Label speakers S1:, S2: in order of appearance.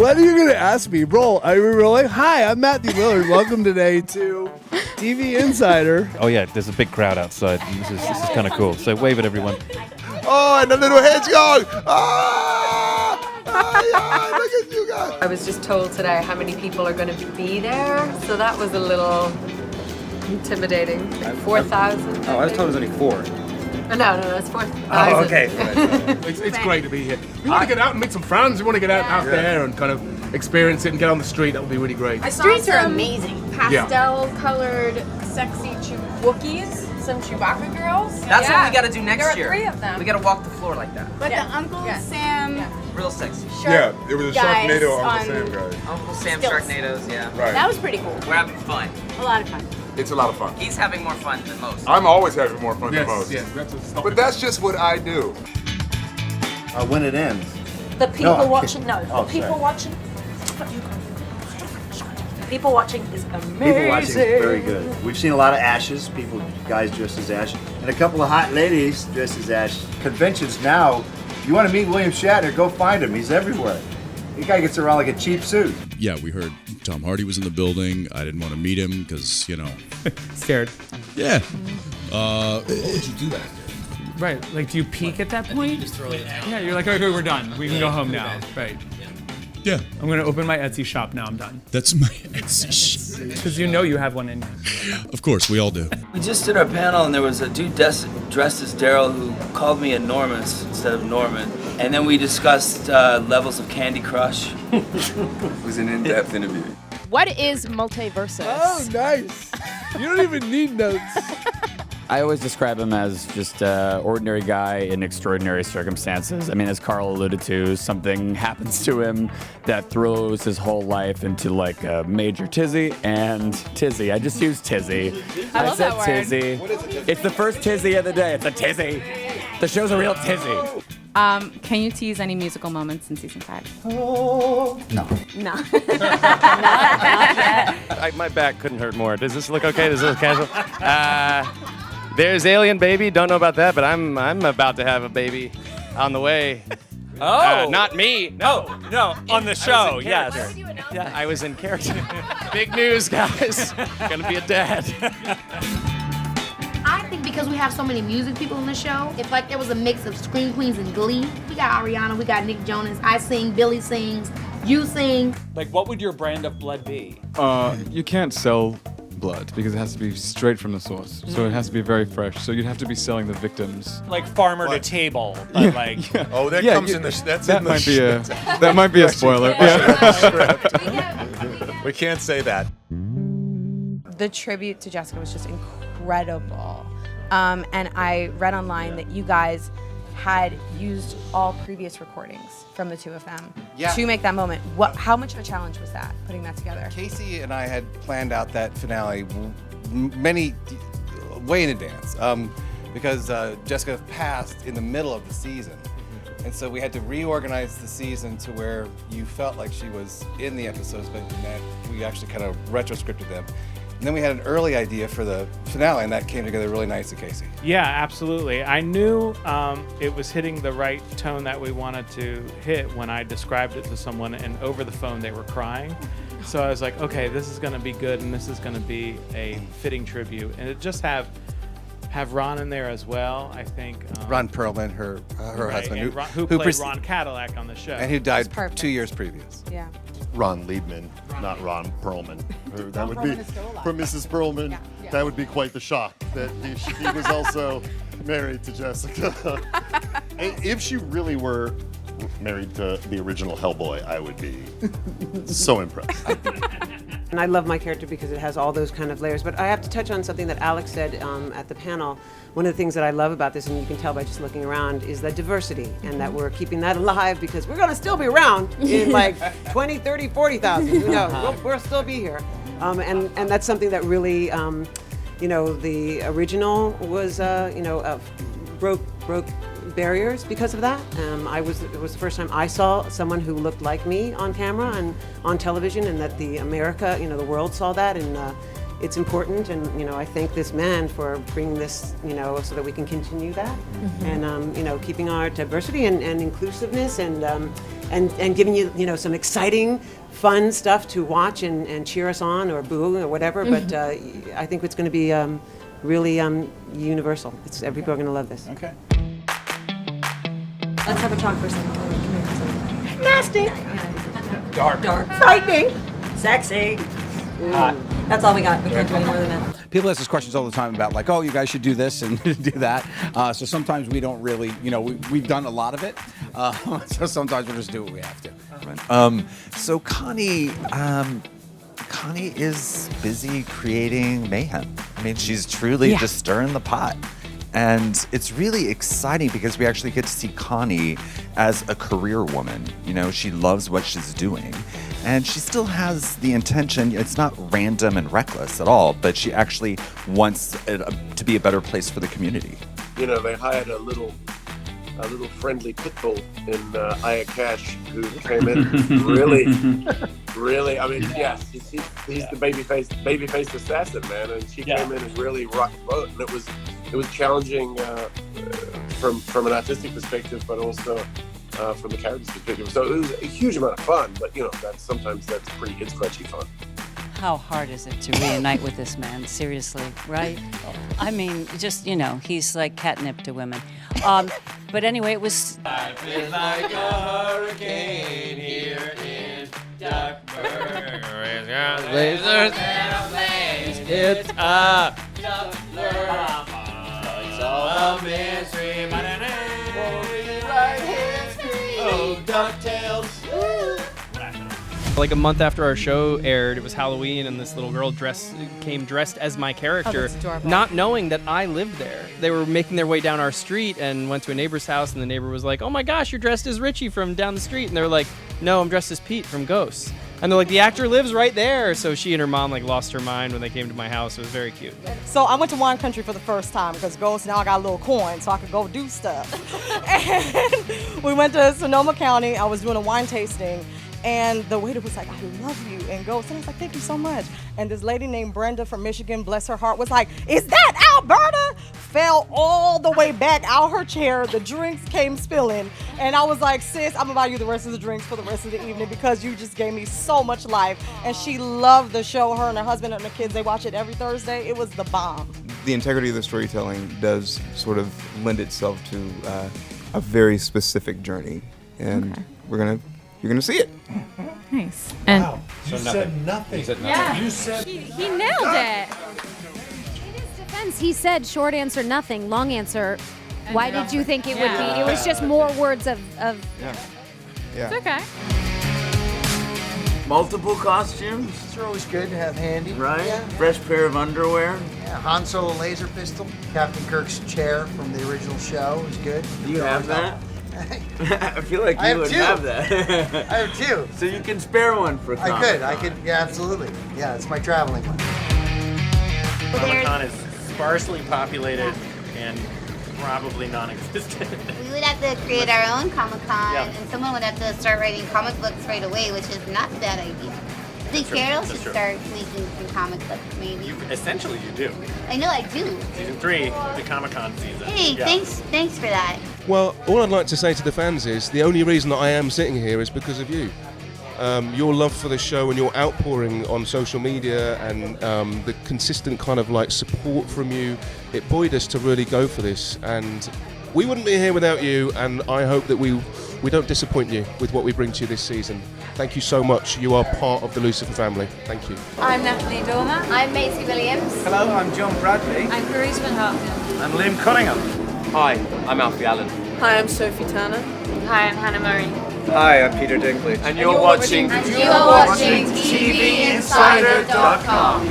S1: What are you going to ask me? Roll. Are we rolling? Hi, I'm Matthew Willard. Welcome today to TV Insider.
S2: Oh, yeah, there's a big crowd outside. This is kind of cool. So wave at everyone.
S3: Oh, and the little hedgehog. Look at you guys.
S4: I was just told today how many people are going to be there, so that was a little intimidating. 4,000.
S5: Oh, I was told it was only 4.
S4: No, it's 4,000.
S5: Oh, okay.
S6: It's great to be here. We want to get out and meet some friends. We want to get out there and kind of experience it and get on the street. That would be really great.
S7: I saw some amazing pastel-colored, sexy Wookiees, some Chewbacca girls.
S8: That's what we got to do next year.
S7: There are 3 of them.
S8: We got to walk the floor like that.
S7: But the Uncle Sam,
S8: Real sexy.
S3: Yeah, it was a
S7: guys
S3: Sharknado
S7: on
S3: Uncle Sam guy.
S8: Uncle Sam
S7: Stilts.
S8: Sharknadoes, yeah.
S3: Right.
S7: that was pretty cool.
S8: We're having fun.
S7: A lot of fun.
S3: It's a lot of fun.
S8: He's having more fun than most.
S3: I'm always having more fun than most.
S6: Yes, we have to stop
S3: But
S6: it.
S3: that's just what I do.
S9: When it ends.
S10: The people
S9: No,
S10: watching, no.
S9: Oh,
S10: The people
S9: sorry.
S10: watching. People watching is amazing.
S9: People watching is very good. We've seen a lot of Ashes, guys dressed as Ash, and a couple of hot ladies dressed as Ash. Conventions now, you want to meet William Shatner, go find him. He's everywhere. The guy gets around like a cheap suit.
S11: Yeah, we heard Tom Hardy was in the building. I didn't want to meet him because,
S12: Scared.
S11: Yeah.
S3: What would you do that?
S12: Right. Like, do you peek at that point?
S8: Just throw it out.
S12: Yeah, you're like, okay, we're done. We can go home now. Right.
S11: Yeah.
S12: I'm going to open my Etsy shop now. I'm done.
S11: That's my Etsy.
S12: Because you have one in you.
S11: Of course, we all do.
S8: We just did our panel and there was a dude dressed as Daryl who called me enormous instead of Norman. And then we discussed levels of Candy Crush.
S3: It was an in-depth interview.
S7: What is Multiversus?
S1: Oh, nice. You don't even need notes.
S5: I always describe him as just an ordinary guy in extraordinary circumstances. I mean, as Carl alluded to, something happens to him that throws his whole life into like a major tizzy. And tizzy, I just used tizzy.
S7: I love
S5: said
S7: that word.
S5: tizzy. It's the first tizzy of the day. It's a tizzy. The show's a real tizzy.
S7: Can you tease any musical moments in season 5?
S9: No.
S7: No.
S10: Not yet.
S2: My back couldn't hurt more. Does this look okay? Does this look casual? There's Alien Baby. Don't know about that, but I'm about to have a baby on the way.
S12: Oh.
S2: Not me.
S12: No, on the show, yes.
S2: Yeah, I was in character. Big news, guys. Gonna be a dad.
S10: I think because we have so many music people on the show, if like there was a mix of Scream Queens and Glee, we got Ariana, we got Nick Jonas, I sing, Billy sings, you sing.
S12: Like, what would your brand of blood be?
S13: You can't sell blood because it has to be straight from the source. So it has to be very fresh. So you'd have to be selling the victims.
S12: Like farmer to table, but like...
S3: Oh, that comes in the...
S13: That might be a spoiler.
S3: We can't say that.
S7: The tribute to Jessica was just incredible. And I read online that you guys had used all previous recordings from the 2 of them to make that moment. How much of a challenge was that, putting that together?
S5: Casey and I had planned out that finale way in advance because Jessica passed in the middle of the season. And so we had to reorganize the season to where you felt like she was in the episodes, but that we actually kind of retroscripted them. And then we had an early idea for the finale, and that came together really nice to Casey.
S12: Yeah, absolutely. I knew it was hitting the right tone that we wanted to hit when I described it to someone, and over the phone they were crying. So I was like, okay, this is going to be good, and this is going to be a fitting tribute. And it just have Ron in there as well, I think.
S5: Ron Perlman, her husband,
S12: who played Ron Cadillac on the show.
S5: and who died 2 years previous.
S7: Yeah.
S9: Ron Liebman, not Ron Perlman. That would be for Mrs. Perlman.
S7: Yeah.
S9: That would be quite the shock that he was also married to Jessica. If she really were married to the original Hellboy, I would be so impressed.
S4: And I love my character because it has all those kind of layers. But I have to touch on something that Alex said at the panel. One of the things that I love about this, and you can tell by just looking around, is the diversity, and that we're keeping that alive because we're going to still be around in like 20, 30, 40,000. Who knows? We'll still be here. And that's something that really, the original was, broke barriers because of that. It was the first time I saw someone who looked like me on camera and on television, and that the world saw that, and it's important, and I thank this man for bringing this, so that we can continue that, and keeping our diversity and inclusiveness, and giving you, some exciting, fun stuff to watch and cheer us on or boo or whatever. But I think it's going to be really universal. People are going to love this.
S9: Okay.
S14: Let's have a talk for a second. Come here.
S15: Nasty.
S14: Dark. Frightening. Sexy.
S15: Hot.
S14: That's all we got. We can't do any more than that.
S16: People ask us questions all the time about like, oh, you guys should do this and do that. So sometimes we don't really, we've done a lot of it. So sometimes we'll just do what we have to.
S17: So Connie is busy creating mayhem. I mean, she's truly just stirring the pot. And it's really exciting because we actually get to see Connie as a career woman. She loves what she's doing. And she still has the intention, it's not random and reckless at all, but she actually wants it to be a better place for the community.
S18: They hired a little friendly pit bull in Aya Cash, who came in really, I mean, yes, he's the babyface assassin, man, and she came in and really rocked the boat, and it was challenging from an artistic perspective, but also from the character's perspective. So it was a huge amount of fun, but sometimes that's pretty head-scratchy fun.
S19: How hard is it to reunite with this man? Seriously, right? I mean, just, he's like catnip to women. But anyway, it was...
S2: Life is like a hurricane here in Duckburg. Lasers and a blaze. It's a Duckburg. It's all a mystery. Right history. Oh, DuckTales.
S20: Like a month after our show aired, it was Halloween, and this little girl came dressed as my character, not knowing that I lived there. They were making their way down our street and went to a neighbor's house, and the neighbor was like, "Oh my gosh, you're dressed as Richie from down the street." And they were like, "No, I'm dressed as Pete from Ghosts." And they're like, "The actor lives right there." So she and her mom lost her mind when they came to my house. It was very cute.
S15: So I went to wine country for the first time because Ghost, now I got a little coin so I could go do stuff. And we went to Sonoma County. I was doing a wine tasting. And the waiter was like, "I love you," and Ghost. And I was like, "Thank you so much." And this lady named Brenda from Michigan, bless her heart, was like, "Is that Alberta?" Fell all the way back out her chair. The drinks came spilling. And I was like, "Sis, I'm gonna buy you the rest of the drinks for the rest of the evening because you just gave me so much life." And she loved the show. Her and her husband and the kids, they watch it every Thursday. It was the bomb.
S13: The integrity of the storytelling does sort of lend itself to a very specific journey. And you're gonna see it.
S21: Nice. And
S9: You said nothing.
S21: Yeah.
S9: You said
S21: he nailed it.
S22: In his defense, he said short answer, nothing. Long answer, why did you think it would be? It was just more words of
S13: Yeah.
S21: It's okay.
S8: Multiple costumes.
S9: These are always good to have handy.
S8: Right?
S9: Yeah.
S8: Fresh pair of underwear.
S9: Yeah, Han Solo laser pistol. Captain Kirk's chair from the original show is good.
S8: Do you have that? I feel like
S9: I
S8: you would
S9: two.
S8: have that.
S9: I have two.
S8: So you can spare one for Comic-Con.
S9: I could, yeah, absolutely. Yeah, it's my traveling one.
S23: Comic-Con is sparsely populated and probably non-existent.
S24: We would have to create our own Comic-Con,
S23: Yeah.
S24: and someone would have to start writing comic books right away, which is not a bad idea. I think
S23: That's true.
S24: Carol
S23: That's
S24: should
S23: true.
S24: start making some comic books, maybe.
S23: Essentially, you do.
S24: I know I do.
S23: Season 3, the Comic-Con season.
S24: Hey,
S23: Yeah.
S24: thanks for that.
S6: Well, all I'd like to say to the fans is the only reason that I am sitting here is because of you. Your love for the show and your outpouring on social media and the consistent kind of support from you, it buoyed us to really go for this. And we wouldn't be here without you, and I hope that we don't disappoint you with what we bring to you this season. Thank you so much. You are part of the Lucifer family. Thank you.
S21: I'm Natalie Dormer.
S24: I'm Maisie Williams.
S23: Hello, I'm John Bradley.
S21: I'm Clarice Van Houten.
S23: I'm Liam Cunningham.
S2: Hi, I'm Alfie Allen.
S21: Hi, I'm Sophie Turner. Hi, I'm Hannah Murray.
S23: Hi, I'm Peter Dinklage.
S2: And you're watching
S24: And you are watching TVinsider.com.